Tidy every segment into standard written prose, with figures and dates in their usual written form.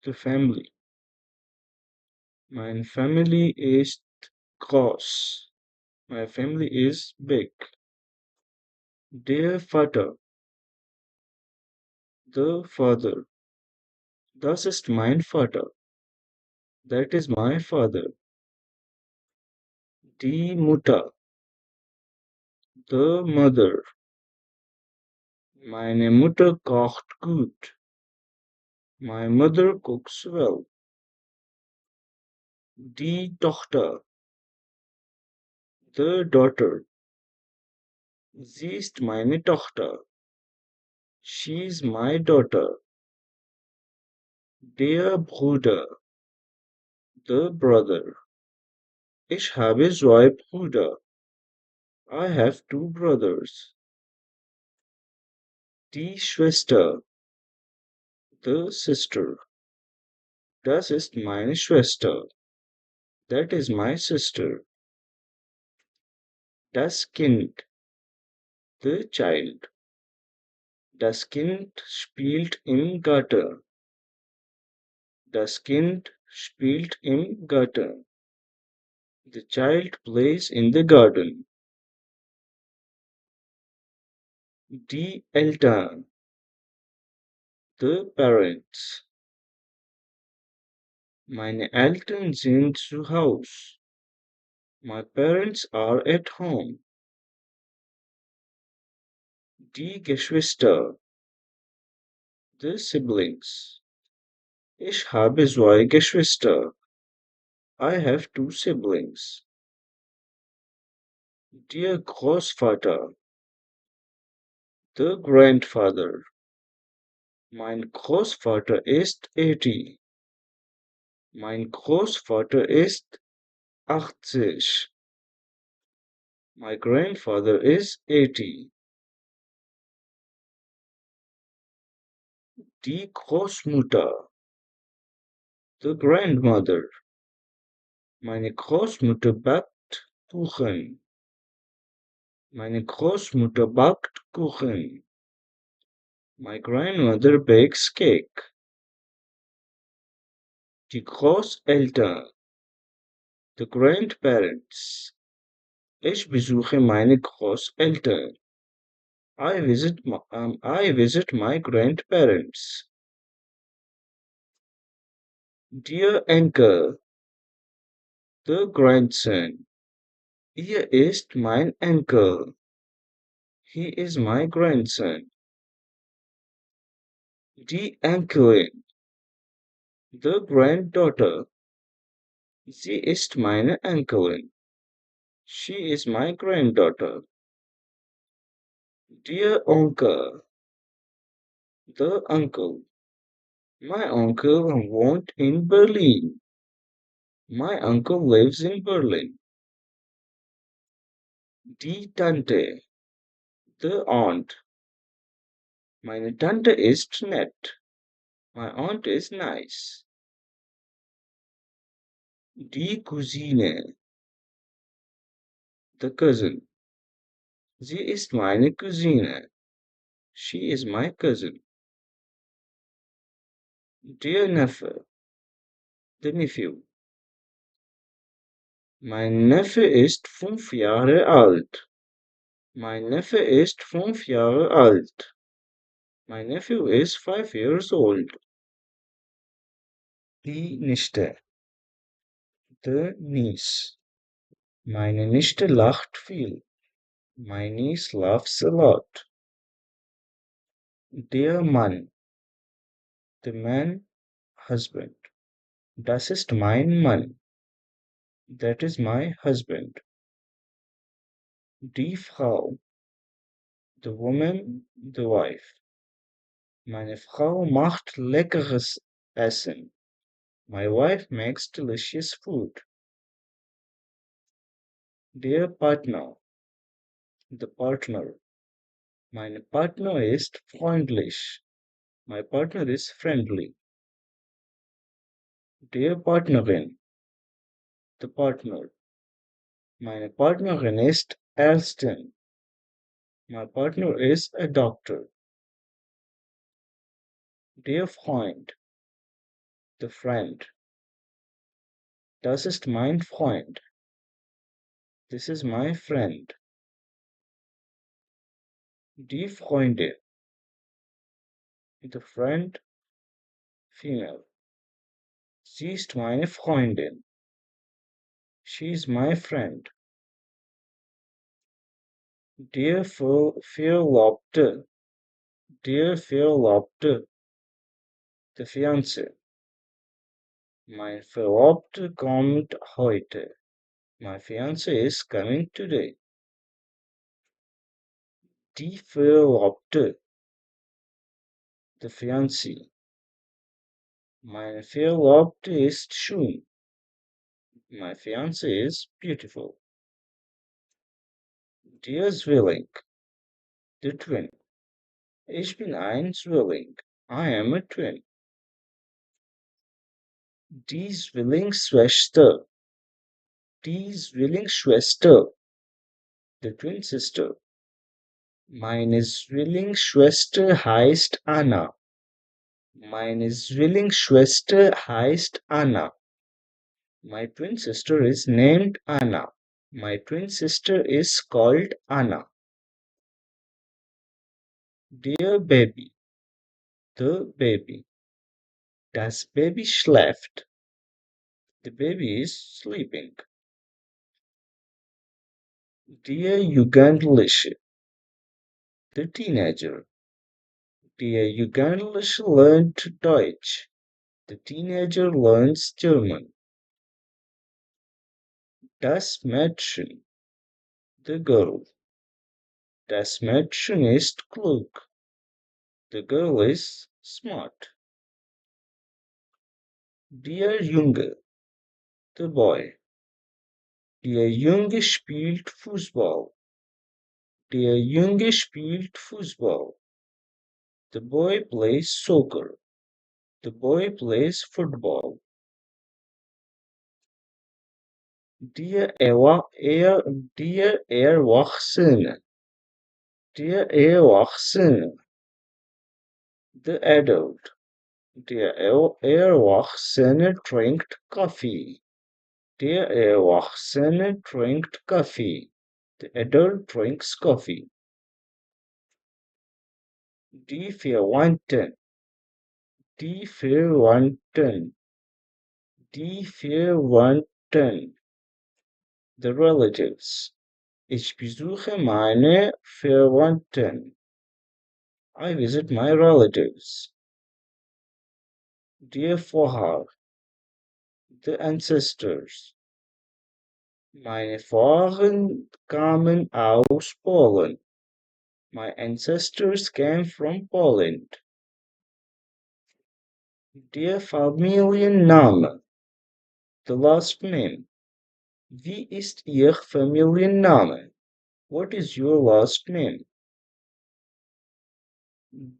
The family. Mein Family ist groß. My family is big. Der Vater. The father. Das ist mein Vater. That is my father. Die Mutter. The mother. Meine Mutter kocht gut. My mother cooks well. Die Tochter. The daughter. Sie ist meine Tochter. She's my daughter. Der Bruder. The brother. Ich habe zwei Brüder. I have two brothers. Die Schwester. The sister. Das ist meine Schwester. That is my sister. Das Kind. The child. Das Kind spielt im Garten. Das Kind spielt im Garten. The child plays in the garden. Die Eltern. The parents. Meine Eltern sind zu Haus. My parents are at home. Die Geschwister. The siblings. Ich habe zwei Geschwister. I have two siblings. Der Großvater. The grandfather. Mein Großvater ist 80. Mein Großvater ist 80. My grandfather is 80. Die Großmutter. The grandmother. Meine Großmutter backt Kuchen. Meine Großmutter backt Kuchen. My grandmother bakes cake. Die Großeltern. The grandparents. Ich besuche meine Großeltern. I visit my grandparents. Dear uncle, the grandson. Er ist mein Enkel. He is my grandson. Die Enkelin. The granddaughter. Sie ist meine Enkelin. She is my granddaughter. Dear uncle. The uncle. My uncle wohnt in Berlin. My uncle lives in Berlin. Die Tante. The aunt. Meine Tante ist nett. My aunt is nice. Die Cousine. The cousin. Sie ist meine Cousine. She is my cousin. Der Neffe. The nephew. Mein Neffe ist 5 Jahre alt. Mein Neffe ist 5 Jahre alt. My nephew is 5 years old. Die Nichte. The niece. Meine Nichte lacht viel. My niece laughs a lot. Der Mann. The man, husband. Das ist mein Mann. That is my husband. Die Frau. The woman, the wife. Meine Frau macht leckeres Essen. My wife makes delicious food. Der Partner. The partner. Mein Partner ist freundlich. My partner is friendly. Der Partnerin. The partner. Meine Partnerin ist Ärztin. My partner is a doctor. Der Freund. The friend. Das ist mein Freund. This is my friend. Die Freundin. The friend, female. Sie ist meine Freundin. She is my friend. Der Verlobte. Der Verlobte. Der Fiancé. Mein Verlobter kommt heute. My fiancé is coming today. Die Verlobte. The fiancé. Meine Verlobte ist schön. My fiancé is beautiful. Der Zwilling. The twin. Ich bin ein Zwilling. I am a twin. Die Zwillingsschwester. Die Zwillingsschwester. The twin sister. Meine Zwillingsschwester heißt Anna. Meine Zwillingsschwester heißt Anna. My twin sister is named Anna. My twin sister is called Anna. Der Baby. The baby. Das Baby schläft. The baby is sleeping. Der Jugendliche. The teenager. Der Jugendliche lernt Deutsch. The teenager learns German. Das Mädchen. The girl. Das Mädchen ist klug. The girl is smart. Der Junge. The boy. Der Junge spielt Fußball. Der Junge spielt Fußball. The boy plays soccer. The boy plays football. Der Erwachsene. Der Erwachsene. The adult. Der Erwachsene trinkt Kaffee. Der Erwachsene trinkt Kaffee. The adult drinks coffee. Die Verwandten. Die Verwandten. Die Verwandten. The relatives. Ich besuche meine Verwandten. I visit my relatives. Der Vorfahr. The ancestors. Meine Vorfahren kamen aus Polen. My ancestors came from Poland. Der Familienname. The last name. Wie ist Ihr Familienname? What is your last name?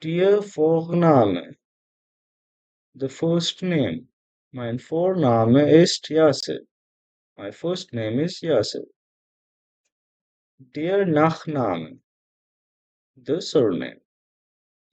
Der Vorname. The first name. Mein Vorname ist Yasser. My first name is Yasser. Der Nachname. The surname.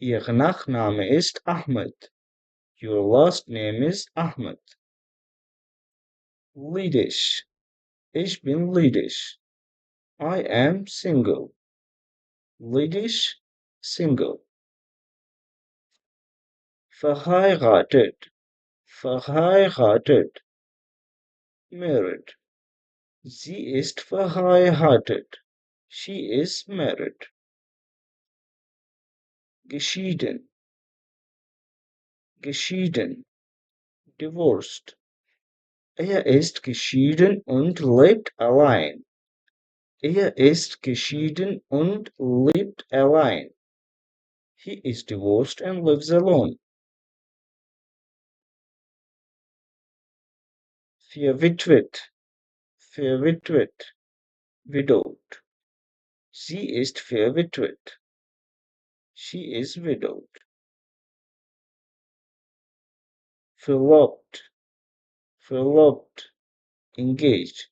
Ihr Nachname ist Ahmed. Your last name is Ahmed. Liedisch. Ich bin liedisch. I am single. Liedisch, single. Verheiratet. Verheiratet. Married. Sie ist verheiratet. She is married. Geschieden. Geschieden. Divorced. Er ist geschieden und lebt allein. Er ist geschieden und lebt allein. He is divorced and lives alone. Verwitwet. Verwitwet. Widowed. Sie ist verwitwet. She is widowed. Verlobt. Verlobt. Engaged.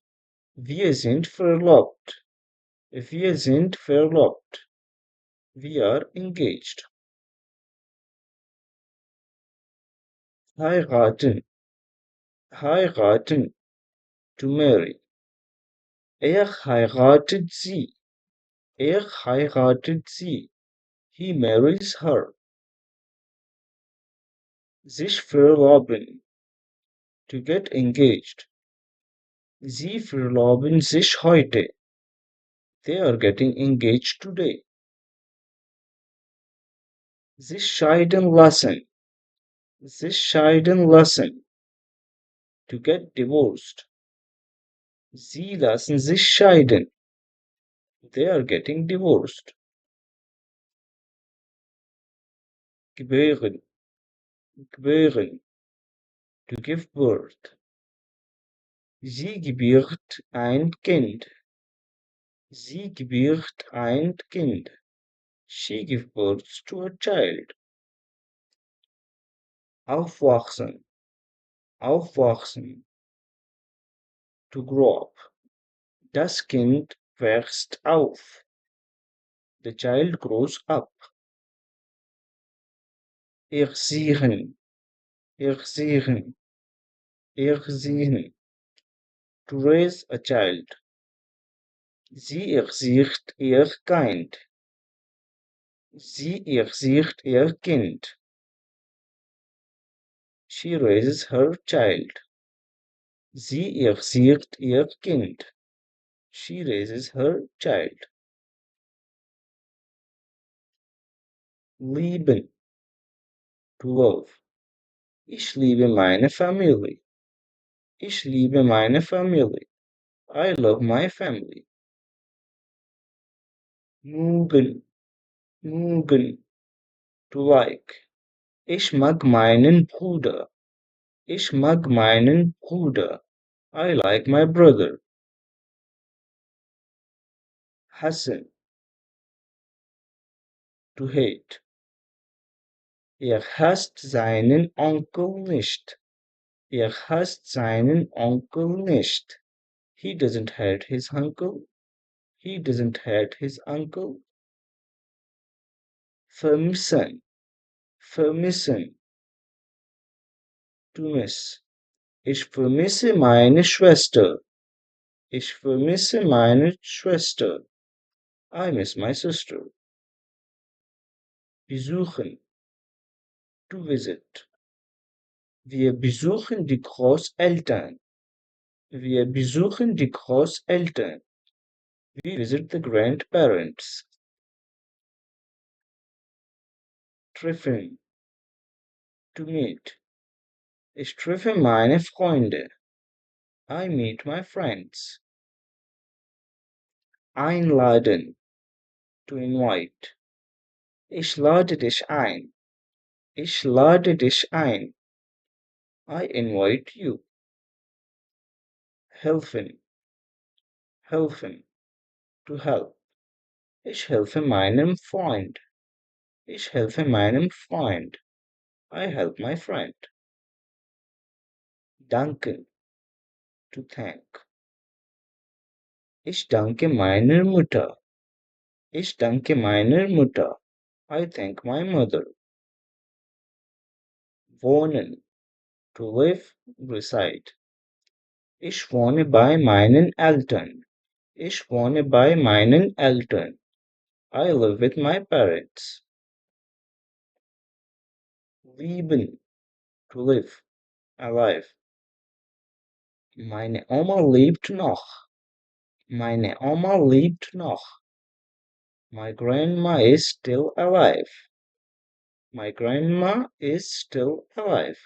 Wir sind verlobt. Wir sind verlobt. We are engaged. Heiraten, heiraten, to marry. Heiratet sie. Heiratet sie. He marries her. Sich verloben, to get engaged. Sie verloben sich heute. They are getting engaged today. Sich scheiden lassen. Sich scheiden lassen, to get divorced. Sie lassen sich scheiden. They are getting divorced. Gebären, gebären, to give birth. Sie gebiert ein Kind. Sie gebiert ein Kind. She gives birth to a child. Aufwachsen, aufwachsen, to grow up. Das Kind wächst auf. The child grows up. Erziehen, erziehen, erziehen, to raise a child. Sie erzieht ihr Kind. Sie erzieht ihr Kind. She raises her child. Sie erzieht ihr Kind. She raises her child. Lieben, to love. Ich liebe meine Familie. Ich liebe meine Familie. I love my family. Mögen, mögen, to like. Ich mag meinen Bruder. Ich mag meinen Bruder. I like my brother. Hassen, to hate. Er hasst seinen Onkel nicht. Er hasst seinen Onkel nicht. He doesn't hate his uncle. He doesn't hate his uncle. Vermissen, vermissen, to miss. Ich vermisse meine Schwester. Ich vermisse meine Schwester. I miss my sister. Besuchen, to visit. Wir besuchen die Großeltern. Wir besuchen die Großeltern. We visit the grandparents. Treffen, to meet. Ich treffe meine Freunde. I meet my friends. Einladen, to invite. Ich lade dich ein. Ich lade dich ein. I invite you. Helfen, helfen, to help. Ich helfe meinem Freund. Ich helfe meinem Freund. I help my friend. Danken, to thank. Ich danke meiner Mutter. Ich danke meiner Mutter. I thank my mother. Wohnen, to live, reside. Ich wohne bei meinen Eltern. Ich wohne bei meinen Eltern. I live with my parents. Lieben, to live, alive. Meine Oma lebt noch. Meine Oma lebt noch. My grandma is still alive. My grandma is still alive.